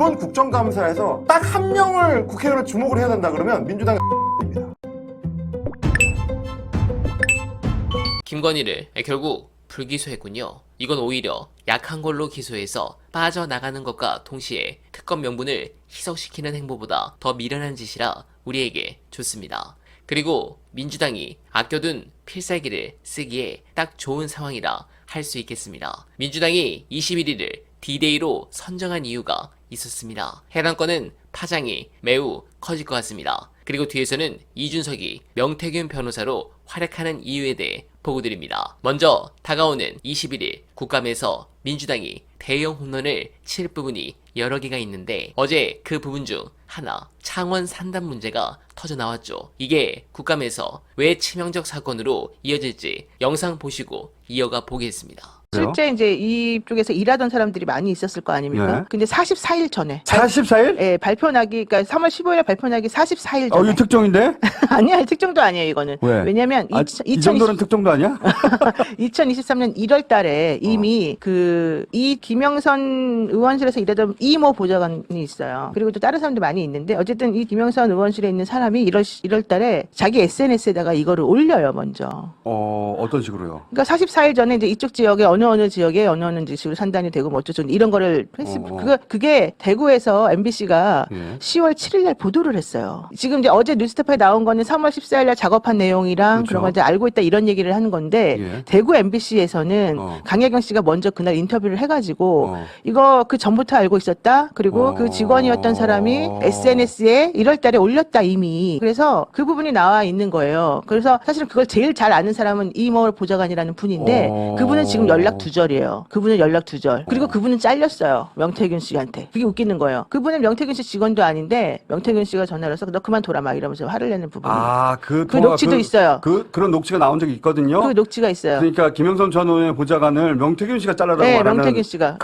이번 국정감사에서 딱 한 명을 국회의원을 주목을 해야 된다 그러면 민주당의 입니다. 김건희를 결국 불기소했군요. 이건 오히려 약한 걸로 기소해서 빠져나가는 것과 동시에 특검 명분을 희석시키는 행보보다 더 미련한 짓이라 우리에게 좋습니다. 그리고 민주당이 아껴둔 필살기를 쓰기에 딱 좋은 상황이라 할 수 있겠습니다. 민주당이 21일을 D-Day로 선정한 이유가 있었습니다. 해당 건은 파장이 매우 커질 것 같습니다. 그리고 뒤에서는 이준석이 명태균 변호사로 활약하는 이유에 대해 보고드립니다. 먼저 다가오는 21일 국감에서 민주당이 대형 홈런을 칠 부분이 여러 개가 있는데 어제 그 부분 중 하나, 창원 산단 문제가 터져 나왔죠. 이게 국감에서 왜 치명적 사건으로 이어질지 영상 보시고 이어가 보겠습니다. 실제 이제 이쪽에서 일하던 사람들이 많이 있었을 거 아닙니까? 네. 근데 44일 전에. 44일? 예, 발표 나기, 그러니까 3월 15일에 발표 나기 44일 전에. 이거 특종인데? 아니야, 특종도 아니에요, 이거는. 왜? 왜냐면, 이 정도는 특종도 아니야? 2023년 1월 달에 이미 이 김영선 의원실에서 일하던 이모 보좌관이 있어요. 그리고 또 다른 사람도 많이 있는데, 어쨌든 이 김영선 의원실에 있는 사람이 1월 달에 자기 SNS에다가 이거를 올려요, 먼저. 어떤 식으로요? 그러니까 44일 전에 이제 이쪽 지역에 어느 지역에 어느 지식으로 산단이 되고 뭐 어쩌고 이런 거를 그게 대구에서 MBC가 예. 10월 7일 날 보도를 했어요. 지금 이제 어제 뉴스타파에 나온 거는 3월 14일 날 작업한 내용이랑 그렇죠. 그런 거 이제 알고 있다 이런 얘기를 하는 건데 예. 대구 MBC에서는 강혜경 씨가 먼저 그날 인터뷰를 해가지고 이거 그 전부터 알고 있었다. 그리고 그 직원이었던 사람이 SNS에 1월 달에 올렸다 이미. 그래서 그 부분이 나와 있는 거예요. 그래서 사실은 그걸 제일 잘 아는 사람은 이모 보좌관이라는 분인데 그분은 지금 연락 두절이에요. 그분은 연락 두절. 그리고 그분은 잘렸어요. 명태균 씨한테. 그게 웃기는 거예요. 그분은 명태균 씨 직원도 아닌데 명태균 씨가 전화를 해서 너 그만둬라 막 이러면서 화를 내는 부분이. 그 녹취도 있어요. 그런 녹취가 나온 적이 있거든요. 그 녹취가 있어요. 그러니까 김영선 전 의원의 보좌관을 명태균 씨가 잘라라고 네, 하는 명태균 씨가.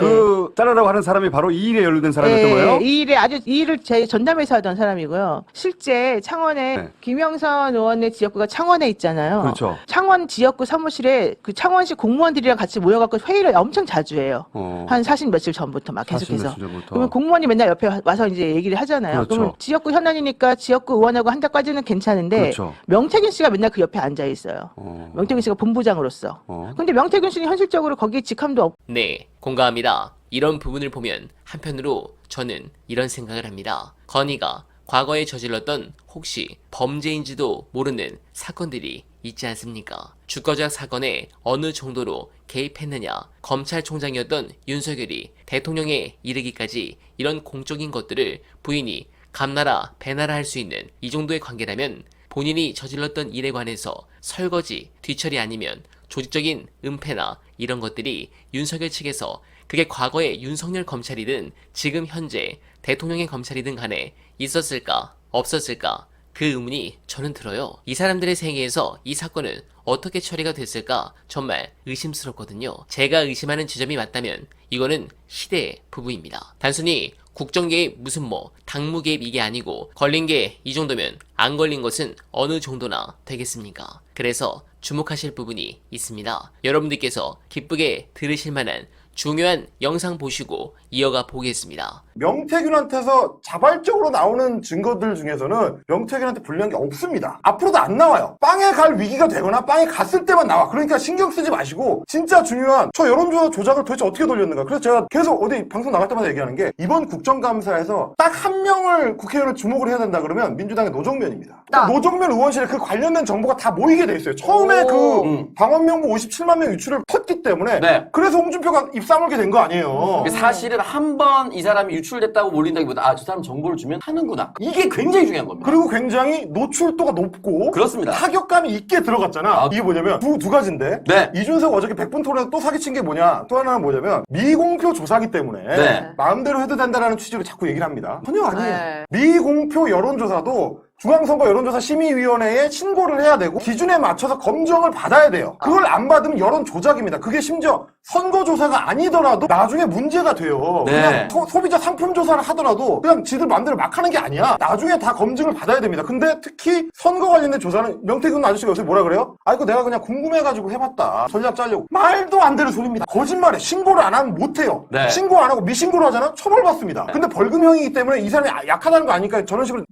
잘라라고 하는 사람이 바로 이 일에 연루된 사람이었던 거예요? 이 일을 제 전담해서 하던 사람이고요. 실제 창원에 김영선 의원의 지역구가 창원에 있잖아요. 그렇죠. 창원 지역구 사무실에 그 창원시 공무원들이랑 같이 모여갖고 회의를 엄청 자주 해요. 한 40 며칠 전부터 막 계속해서. 그러면 공무원이 맨날 옆에 와서 이제 얘기를 하잖아요. 그렇죠. 그러면 지역구 현안이니까 지역구 의원하고 한다까지는 괜찮은데 그렇죠. 명태균 씨가 맨날 그 옆에 앉아 있어요. 명태균 씨가 본부장으로서. 근데 명태균 씨는 현실적으로 거기에 직함도 없고. 네, 공감합니다. 이런 부분을 보면 한편으로 저는 이런 생각을 합니다. 건희가 과거에 저질렀던 혹시 범죄인지도 모르는 사건들이 있지 않습니까? 주거작 사건에 어느 정도로 개입했느냐, 검찰총장이었던 윤석열이 대통령에 이르기까지 이런 공적인 것들을 부인이 감나라 배나라 할 수 있는 이 정도의 관계라면 본인이 저질렀던 일에 관해서 설거지, 뒤처리 아니면 조직적인 은폐나 이런 것들이 윤석열 측에서 그게 과거에 윤석열 검찰이든 지금 현재 대통령의 검찰이든 간에 있었을까 없었을까 그 의문이 저는 들어요. 이 사람들의 생애에서 이 사건은 어떻게 처리가 됐을까 정말 의심스럽거든요. 제가 의심하는 지점이 맞다면 이거는 시대의 부부입니다. 단순히 국정개입 무슨 당무 개입 이게 아니고 걸린 게 이 정도면 안 걸린 것은 어느 정도나 되겠습니까? 그래서 주목하실 부분이 있습니다. 여러분들께서 기쁘게 들으실 만한 중요한 영상 보시고 이어가 보겠습니다. 명태균한테서 자발적으로 나오는 증거들 중에서는 명태균한테 불리한 게 없습니다. 앞으로도 안 나와요. 빵에 갈 위기가 되거나 빵에 갔을 때만 나와. 그러니까 신경 쓰지 마시고 진짜 중요한 저 여론조사 조작을 도대체 어떻게 돌렸는가. 그래서 제가 계속 어디 방송 나갈 때마다 얘기하는 게 이번 국정감사에서 딱 한 명을 국회의원을 주목을 해야 된다 그러면 민주당의 노정면입니다. 노정면 의원실에 그 관련된 정보가 다 모이게 돼 있어요. 처음에 그 방언명부 57만 명 유출을 텄기 때문에 그래서 홍준표가 입사물게 된 거 아니에요. 사실은 한 번 이 사람이 유출됐다고 몰린다기보다 저 사람 정보를 주면 하는구나. 이게 굉장히 중요한 겁니다. 그리고 굉장히 노출도가 높고 그렇습니다. 타격감이 있게 들어갔잖아. 이게 뭐냐면 두 가지인데 이준석 어저께 100분 토론에서 또 사기친 게 뭐냐. 또 하나는 뭐냐면 미공표 조사기 때문에 마음대로 해도 된다라는 취지로 자꾸 얘기를 합니다. 전혀 아니에요. 미공표 여론조사도 중앙선거 여론조사 심의위원회에 신고를 해야 되고 기준에 맞춰서 검증을 받아야 돼요. 그걸 안 받으면 여론 조작입니다. 그게 심지어 선거조사가 아니더라도 나중에 문제가 돼요. 네. 그냥 소비자 상품 조사를 하더라도 그냥 지들 마음대로 막 하는 게 아니야. 나중에 다 검증을 받아야 됩니다. 근데 특히 선거 관련된 조사는 명태균 아저씨가 요새 뭐라 그래요? 아 이거 내가 그냥 궁금해가지고 해봤다. 전략 짜려고. 말도 안 되는 소리입니다. 거짓말해. 신고를 안 하면 못해요. 네. 신고 안 하고 미신고를 하잖아? 처벌받습니다. 근데 벌금형이기 때문에 이 사람이 약하다는 거 아니까 저런 식으로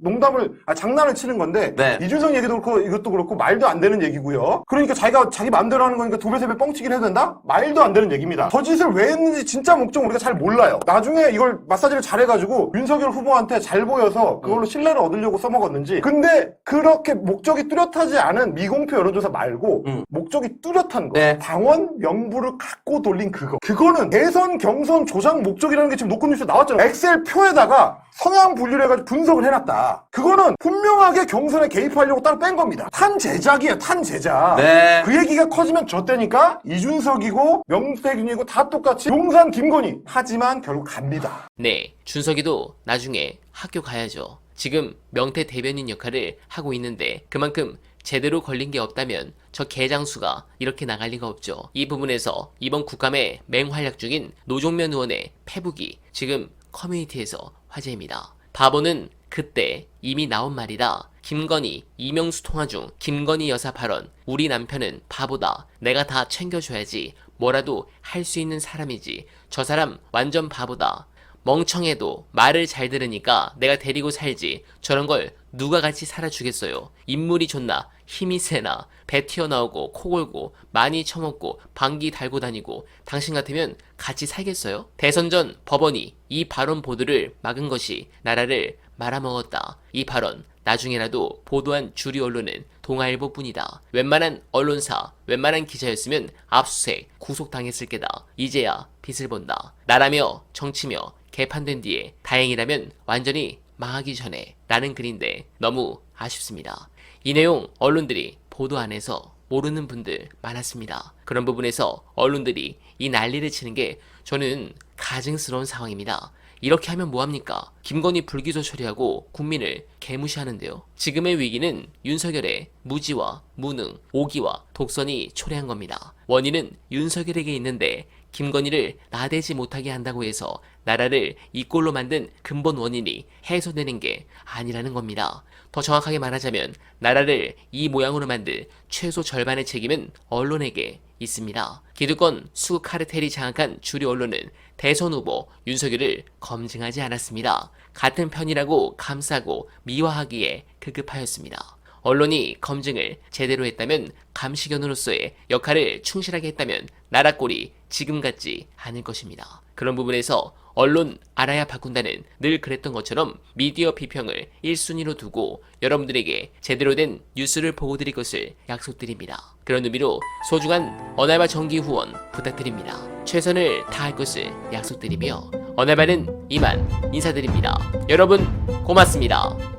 장난을 치는 건데 네. 이준석 얘기도 그렇고 이것도 그렇고 말도 안 되는 얘기고요. 그러니까 자기가 자기 마음대로 하는 거니까 두 배 세 배 뻥치긴 해도 된다? 말도 안 되는 얘기입니다. 저 짓을 왜 했는지 진짜 목적은 우리가 잘 몰라요. 나중에 이걸 마사지를 잘해가지고 윤석열 후보한테 잘 보여서 그걸로 신뢰를 얻으려고 써먹었는지. 근데 그렇게 목적이 뚜렷하지 않은 미공표 여론조사 말고 목적이 뚜렷한 거. 네. 당원 명부를 갖고 돌린 그거. 그거는 대선 경선 조작 목적이라는 게 지금 노컷 뉴스에 나왔잖아요. 엑셀 표에다가 성향 분류를 해가지고 분석을 해놨다. 그거는 분명하게 경선에 개입하려고 따로 뺀 겁니다. 탄제작이에요. 탄제작. 네. 그 얘기가 커지면 졌다니까 이준석이고 명태균이고 다 똑같이 용산 김건희. 하지만 결국 갑니다. 네, 준석이도 나중에 학교 가야죠. 지금 명태 대변인 역할을 하고 있는데 그만큼 제대로 걸린 게 없다면 저 개장수가 이렇게 나갈 리가 없죠. 이 부분에서 이번 국감에 맹활약 중인 노종면 의원의 페북이 지금 커뮤니티에서 화제입니다. 바보는 그때 이미 나온 말이다. 김건희, 이명수 통화 중 김건희 여사 발언. 우리 남편은 바보다. 내가 다 챙겨줘야지. 뭐라도 할 수 있는 사람이지. 저 사람 완전 바보다. 멍청해도 말을 잘 들으니까 내가 데리고 살지. 저런 걸 누가 같이 살아주겠어요. 인물이 좋나 힘이 세나 배 튀어나오고 코 골고 많이 처먹고 방귀 달고 다니고 당신 같으면 같이 살겠어요? 대선 전 법원이 이 발언 보도를 막은 것이 나라를 말아먹었다. 이 발언 나중에라도 보도한 주류 언론은 동아일보뿐이다. 웬만한 언론사, 웬만한 기자였으면 압수수색, 구속당했을 게다. 이제야 빛을 본다. 나라며 정치며 개판된 뒤에 다행이라면 완전히 망하기 전에 라는 글인데 너무 아쉽습니다. 이 내용 언론들이 보도 안 해서 모르는 분들 많았습니다. 그런 부분에서 언론들이 이 난리를 치는 게 저는 가증스러운 상황입니다. 이렇게 하면 뭐합니까? 김건희 불기소 처리하고 국민을 개무시하는데요. 지금의 위기는 윤석열의 무지와 무능, 오기와 독선이 초래한 겁니다. 원인은 윤석열에게 있는데 김건희를 나대지 못하게 한다고 해서 나라를 이 꼴로 만든 근본 원인이 해소되는 게 아니라는 겁니다. 더 정확하게 말하자면 나라를 이 모양으로 만든 최소 절반의 책임은 언론에게 있습니다. 기득권 수구 카르텔이 장악한 주류 언론은 대선 후보 윤석열을 검증하지 않았습니다. 같은 편이라고 감싸고 미화하기에 급급하였습니다. 언론이 검증을 제대로 했다면 감시견으로서의 역할을 충실하게 했다면 나라 꼴이 지금 같지 않을 것입니다. 그런 부분에서 언론 알아야 바꾼다는 늘 그랬던 것처럼 미디어 비평을 1순위로 두고 여러분들에게 제대로 된 뉴스를 보고드릴 것을 약속드립니다. 그런 의미로 소중한 언알바 정기 후원 부탁드립니다. 최선을 다할 것을 약속드리며 언알바는 이만 인사드립니다. 여러분 고맙습니다.